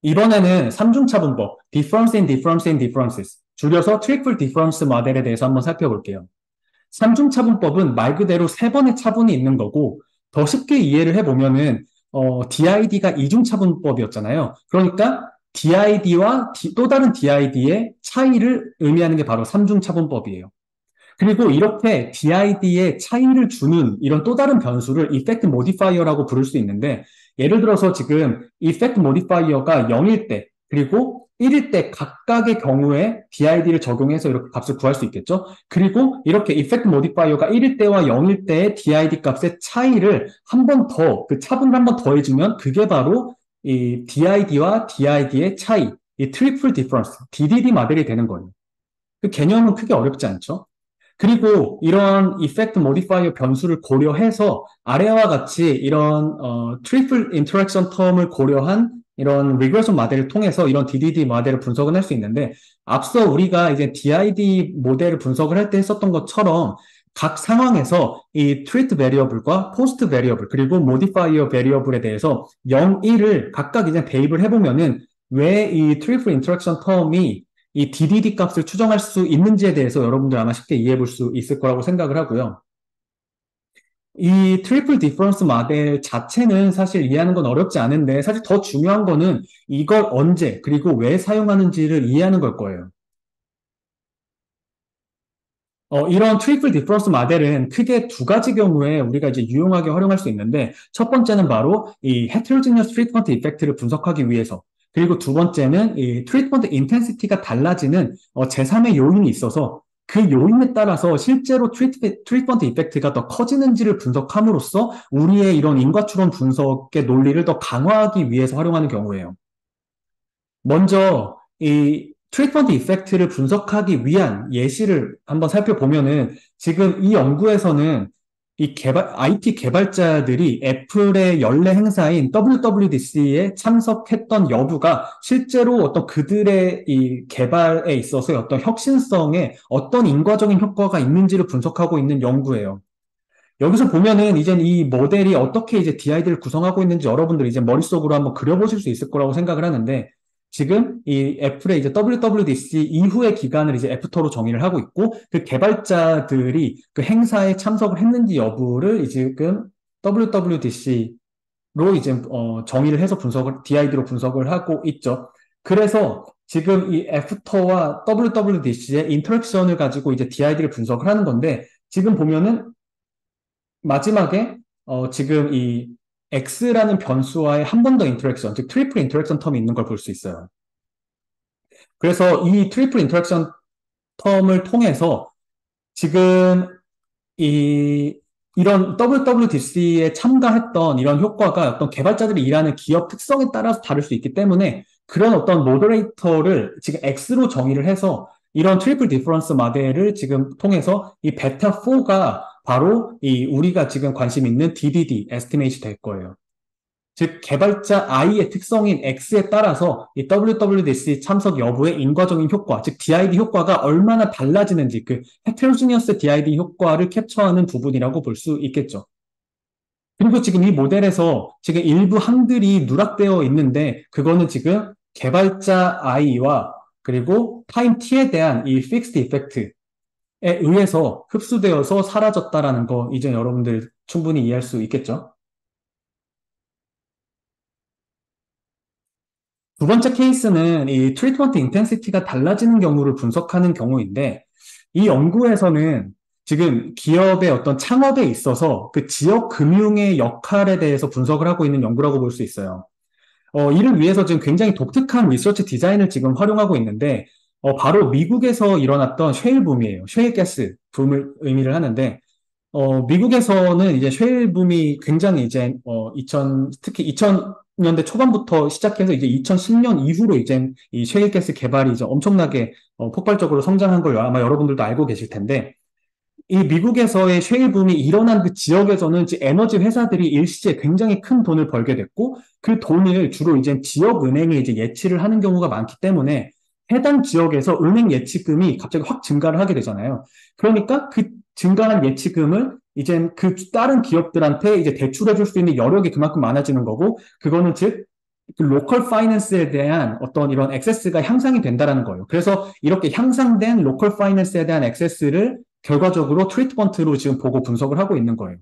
이번에는 삼중차분법, difference in difference in differences, 줄여서 triple difference 모델에 대해서 한번 살펴볼게요. 삼중차분법은 말 그대로 세 번의 차분이 있는 거고, 더 쉽게 이해를 해보면은, DID가 이중차분법이었잖아요. 그러니까 DID와 또 다른 DID의 차이를 의미하는 게 바로 삼중차분법이에요. 그리고 이렇게 DID의 차이를 주는 이런 또 다른 변수를 effect modifier라고 부를 수 있는데, 예를 들어서 지금 effect modifier가 0일 때, 그리고 1일 때 각각의 경우에 DID를 적용해서 이렇게 값을 구할 수 있겠죠? 그리고 이렇게 effect modifier가 1일 때와 0일 때의 DID 값의 차이를 한 번 더, 그 차분을 한 번 더해주면 그게 바로 이 DID와 DID의 차이, 이 트리플 디퍼런스, DDD 모델이 되는 거예요. 그 개념은 크게 어렵지 않죠? 그리고 이런 effect modifier 변수를 고려해서 아래와 같이 이런 triple interaction term을 고려한 이런 regression 모델을 통해서 이런 DDD 모델을 분석을 할 수 있는데 앞서 우리가 이제 DID 모델을 분석을 할 때 했었던 것처럼 각 상황에서 이 treat variable과 post variable 그리고 modifier variable에 대해서 0, 1을 각각 이제 대입을 해보면은 왜 이 triple interaction term이 이 DDD 값을 추정할 수 있는지에 대해서 여러분들 아마 쉽게 이해해 볼 수 있을 거라고 생각을 하고요. 이 트리플 디퍼런스 모델 자체는 사실 이해하는 건 어렵지 않은데 사실 더 중요한 거는 이걸 언제 그리고 왜 사용하는지를 이해하는 걸 거예요. 이런 트리플 디퍼런스 모델은 크게 두 가지 경우에 우리가 이제 유용하게 활용할 수 있는데 첫 번째는 바로 이 heterogeneous treatment effect를 분석하기 위해서 그리고 두 번째는 이 treatment intensity가 달라지는 제3의 요인이 있어서 그 요인에 따라서 실제로 트리트먼트 이펙트가 더 커지는지를 분석함으로써 우리의 이런 인과추론 분석의 논리를 더 강화하기 위해서 활용하는 경우예요. 먼저 이 트리트먼트 이펙트를 분석하기 위한 예시를 한번 살펴보면은 지금 이 연구에서는 이 IT 개발자들이 애플의 연례 행사인 WWDC에 참석했던 여부가 실제로 어떤 그들의 이 개발에 있어서의 어떤 혁신성에 어떤 인과적인 효과가 있는지를 분석하고 있는 연구예요. 여기서 보면은 이제 이 모델이 어떻게 이제 DID를 구성하고 있는지 여러분들이 이제 머릿속으로 한번 그려보실 수 있을 거라고 생각을 하는데 지금 이 애플의 이제 WWDC 이후의 기간을 이제 애프터로 정의를 하고 있고 그 개발자들이 그 행사에 참석을 했는지 여부를 이제 지금 WWDC로 이제 정의를 해서 분석을 DID로 분석을 하고 있죠. 그래서 지금 이 애프터와 WWDC의 인터랙션을 가지고 이제 DID를 분석을 하는 건데 지금 보면은 마지막에 지금 이 X라는 변수와의 한 번 더 인터랙션, 즉 트리플 인터랙션 텀이 있는 걸 볼 수 있어요. 그래서 이 트리플 인터랙션 텀을 통해서 지금 이런 WWDC에 참가했던 이런 효과가 어떤 개발자들이 일하는 기업 특성에 따라서 다를 수 있기 때문에 그런 어떤 모더레이터를 지금 X로 정의를 해서 이런 트리플 디퍼런스 모델을 지금 통해서 이 베타4가 바로 이 우리가 지금 관심 있는 DDD, 에스티메이트 될 거예요. 즉 개발자 I의 특성인 X에 따라서 이 WWDC 참석 여부의 인과적인 효과, 즉 DID 효과가 얼마나 달라지는지 그 헤테로지니어스 DID 효과를 캡처하는 부분이라고 볼 수 있겠죠. 그리고 지금 이 모델에서 지금 일부 항들이 누락되어 있는데 그거는 지금 개발자 I와 그리고 타임 T에 대한 이 픽스드 이펙트에 의해서 흡수되어서 사라졌다라는 거 이제 여러분들 충분히 이해할 수 있겠죠. 두 번째 케이스는 이 트리트먼트 인텐시티가 달라지는 경우를 분석하는 경우인데 이 연구에서는 지금 기업의 어떤 창업에 있어서 그 지역 금융의 역할에 대해서 분석을 하고 있는 연구라고 볼 수 있어요. 이를 위해서 지금 굉장히 독특한 리서치 디자인을 지금 활용하고 있는데 바로 미국에서 일어났던 셰일 붐이에요. 셰일 가스 붐을 의미를 하는데 미국에서는 이제 셰일 붐이 굉장히 이제, 특히 2000년대 초반부터 시작해서 이제 2010년 이후로 이제 이 셰일 가스 개발이 이제 엄청나게 폭발적으로 성장한 걸 아마 여러분들도 알고 계실 텐데, 이 미국에서의 셰일 붐이 일어난 그 지역에서는 이제 에너지 회사들이 일시에 굉장히 큰 돈을 벌게 됐고, 그 돈을 주로 이제 지역 은행에 이제 예치를 하는 경우가 많기 때문에 해당 지역에서 은행 예치금이 갑자기 확 증가를 하게 되잖아요. 그러니까 그 증가한 예치금을 이제 그 다른 기업들한테 이제 대출해 줄 수 있는 여력이 그만큼 많아지는 거고, 그거는 즉 그 로컬 파이낸스에 대한 어떤 이런 액세스가 향상이 된다라는 거예요. 그래서 이렇게 향상된 로컬 파이낸스에 대한 액세스를 결과적으로 트리트먼트로 지금 보고 분석을 하고 있는 거예요.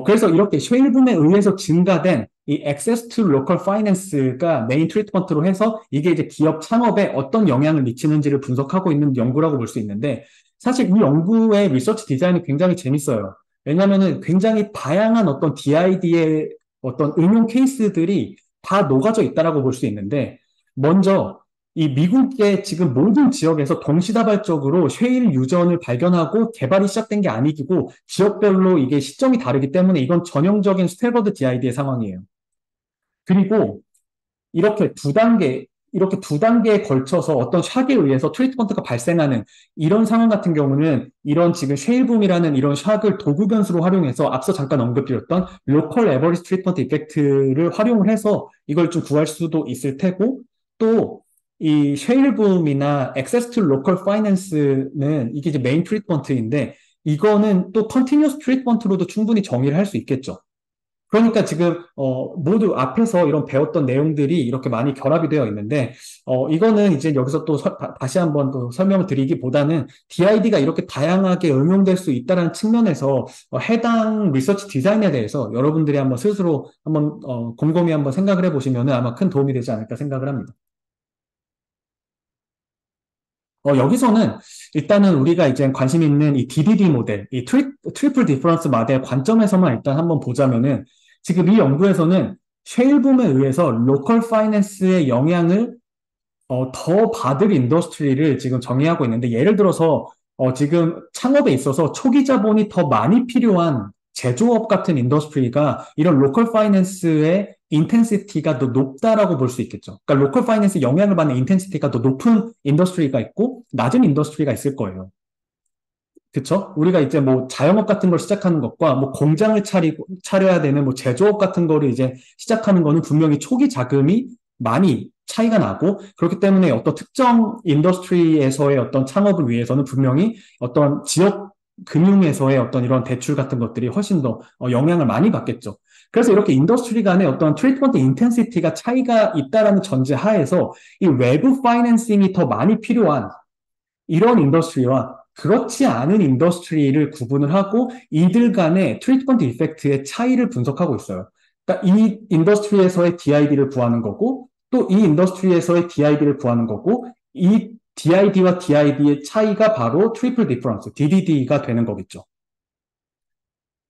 그래서 이렇게 쉐일붐에 의해서 증가된 이 access to local finance가 메인 트리트먼트로 해서 이게 이제 기업 창업에 어떤 영향을 미치는지를 분석하고 있는 연구라고 볼 수 있는데 사실 이 연구의 리서치 디자인이 굉장히 재밌어요. 왜냐하면은 굉장히 다양한 어떤 DID의 어떤 응용 케이스들이 다 녹아져 있다라고 볼 수 있는데 먼저 이 미국의 지금 모든 지역에서 동시다발적으로 쉐일 유전을 발견하고 개발이 시작된 게 아니고 지역별로 이게 시점이 다르기 때문에 이건 전형적인 스텔버드 DID의 상황이에요. 그리고 이렇게 두 단계에 걸쳐서 어떤 샥에 의해서 트리트먼트가 발생하는 이런 상황 같은 경우는 이런 지금 쉐일붐이라는 이런 샥을 도구 변수로 활용해서 앞서 잠깐 언급드렸던 로컬 에버리지 트리트먼트 이펙트를 활용을 해서 이걸 좀 구할 수도 있을 테고 또 이 쉐일붐이나 액세스 투 로컬 파이낸스는 이게 이제 메인 트리트먼트인데 이거는 또 컨티뉴어스 트리트먼트로도 충분히 정의를 할 수 있겠죠. 그러니까 지금 모두 앞에서 이런 배웠던 내용들이 이렇게 많이 결합이 되어 있는데 이거는 이제 여기서 또 다시 한번 또 설명을 드리기보다는 DID가 이렇게 다양하게 응용될 수 있다는 측면에서 해당 리서치 디자인에 대해서 여러분들이 한번 스스로 한번 곰곰이 한번 생각을 해보시면 아마 큰 도움이 되지 않을까 생각을 합니다. 여기서는 일단은 우리가 이제 관심 있는 이 DDD 모델, 이 트리플 디퍼런스 모델 관점에서만 일단 한번 보자면은 지금 이 연구에서는 쉐일붐에 의해서 로컬 파이낸스의 영향을 더 받을 인더스트리를 지금 정의하고 있는데 예를 들어서 지금 창업에 있어서 초기 자본이 더 많이 필요한 제조업 같은 인더스트리가 이런 로컬 파이낸스의 인텐시티가 더 높다라고 볼 수 있겠죠. 그러니까 로컬 파이낸스 영향을 받는 인텐시티가 더 높은 인더스트리가 있고 낮은 인더스트리가 있을 거예요. 그쵸? 우리가 이제 뭐 자영업 같은 걸 시작하는 것과 뭐 공장을 차려야 되는 뭐 제조업 같은 거를 이제 시작하는 거는 분명히 초기 자금이 많이 차이가 나고 그렇기 때문에 어떤 특정 인더스트리에서의 어떤 창업을 위해서는 분명히 어떤 지역 금융에서의 어떤 이런 대출 같은 것들이 훨씬 더 영향을 많이 받겠죠. 그래서 이렇게 인더스트리 간의 어떤 트리트먼트 인텐시티가 차이가 있다라는 전제 하에서 이 외부 파이낸싱이 더 많이 필요한 이런 인더스트리와 그렇지 않은 인더스트리를 구분을 하고 이들 간의 트리트먼트 이펙트의 차이를 분석하고 있어요. 그러니까 이 인더스트리에서의 DID를 구하는 거고 또 이 인더스트리에서의 DID를 구하는 거고 이 DID와 DID의 차이가 바로 트리플 디퍼런스, DDD가 되는 거겠죠.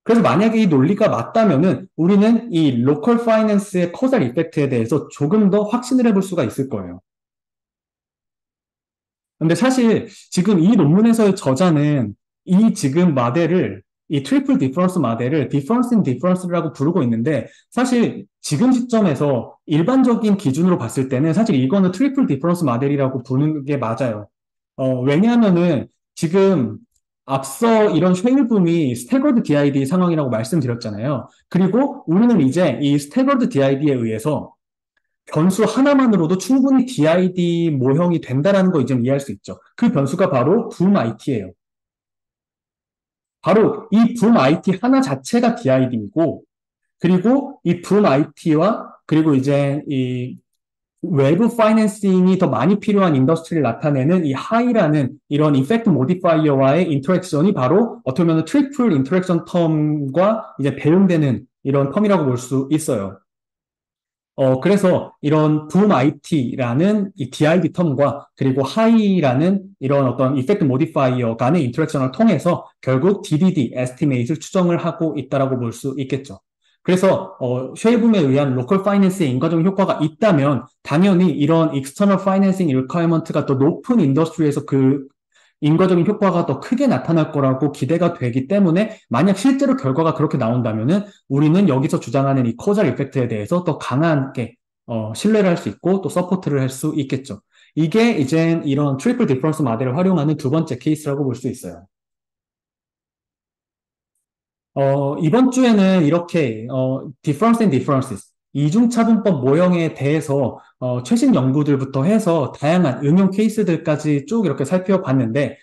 그래서 만약에 이 논리가 맞다면은 우리는 이 로컬 파이낸스의 커잘 이펙트에 대해서 조금 더 확신을 해볼 수가 있을 거예요. 근데 사실 지금 이 논문에서의 저자는 이 지금 마델을 이 트리플 디퍼런스 마델을 디퍼런스 인 디퍼런스라고 부르고 있는데 사실 지금 시점에서 일반적인 기준으로 봤을 때는 사실 이거는 트리플 디퍼런스 마델이라고 부르는 게 맞아요. 왜냐하면은 지금 앞서 이런 쉐일붐이 스태거드 DID 상황이라고 말씀드렸잖아요. 그리고 우리는 이제 이 스태거드 DID에 의해서 변수 하나만으로도 충분히 DID 모형이 된다라는 거 이제 이해할 수 있죠. 그 변수가 바로 boom IT예요. 바로 이 boom IT 하나 자체가 DID이고, 그리고 이 boom IT와 그리고 이제 이 외부 파이낸싱이 더 많이 필요한 인더스트리를 나타내는 이 하이라는 이런 이펙트 모디파이어와의 인터랙션이 바로 어떻게 보면 트리플 인터랙션 텀과 이제 배용되는 이런 텀이라고 볼 수 있어요. 그래서 이런 boom IT라는 이 DID 텀과 그리고 high라는 이런 어떤 effect modifier 간의 인터랙션을 통해서 결국 DDD, estimate을 추정을 하고 있다라고 볼 수 있겠죠. 그래서 쉐이붐에 의한 로컬 파이낸스의 인과적 효과가 있다면 당연히 이런 external financing requirement가 더 높은 인더스트리에서 그 인과적인 효과가 더 크게 나타날 거라고 기대가 되기 때문에 만약 실제로 결과가 그렇게 나온다면은 우리는 여기서 주장하는 이 코잘 이펙트에 대해서 더 강하게 신뢰를 할 수 있고 또 서포트를 할 수 있겠죠. 이게 이제 이런 트리플 디퍼런스 모델을 활용하는 두 번째 케이스라고 볼 수 있어요. 이번 주에는 이렇게 difference and differences 이중차분법 모형에 대해서 최신 연구들부터 해서 다양한 응용 케이스들까지 쭉 이렇게 살펴봤는데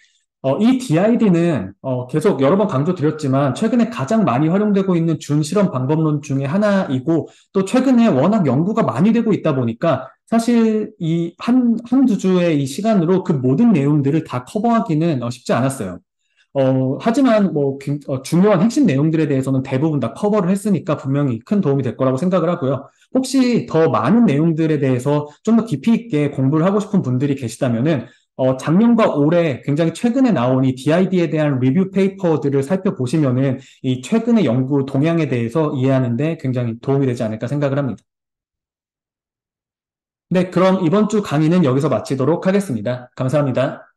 이 DID는 계속 여러 번 강조드렸지만 최근에 가장 많이 활용되고 있는 준실험 방법론 중에 하나이고 또 최근에 워낙 연구가 많이 되고 있다 보니까 사실 이 한두 주의 이 시간으로 그 모든 내용들을 다 커버하기는 쉽지 않았어요. 하지만 뭐 중요한 핵심 내용들에 대해서는 대부분 다 커버를 했으니까 분명히 큰 도움이 될 거라고 생각을 하고요. 혹시 더 많은 내용들에 대해서 좀 더 깊이 있게 공부를 하고 싶은 분들이 계시다면은 작년과 올해 굉장히 최근에 나온 이 DID에 대한 리뷰 페이퍼들을 살펴보시면은 이 최근의 연구 동향에 대해서 이해하는데 굉장히 도움이 되지 않을까 생각을 합니다. 네, 그럼 이번 주 강의는 여기서 마치도록 하겠습니다. 감사합니다.